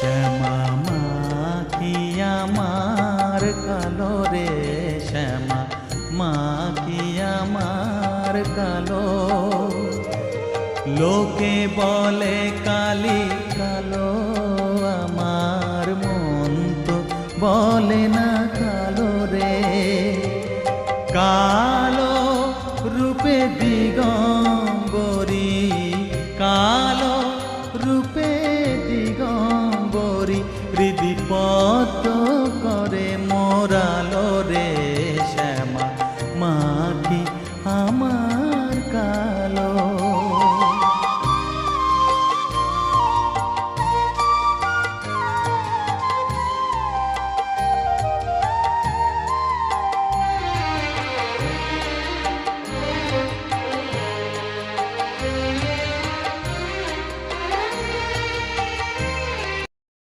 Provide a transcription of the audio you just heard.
শ্যামা মা কি আমার কালো রে, শ্যামা মা কি আমার কালো। লোকে বলে কালি কালো, আমার মন তো বলে না কালো রে। কালো রূপে দিগম্বরী, কালো রূপে দিগম্বরী, হৃদি পদ্ম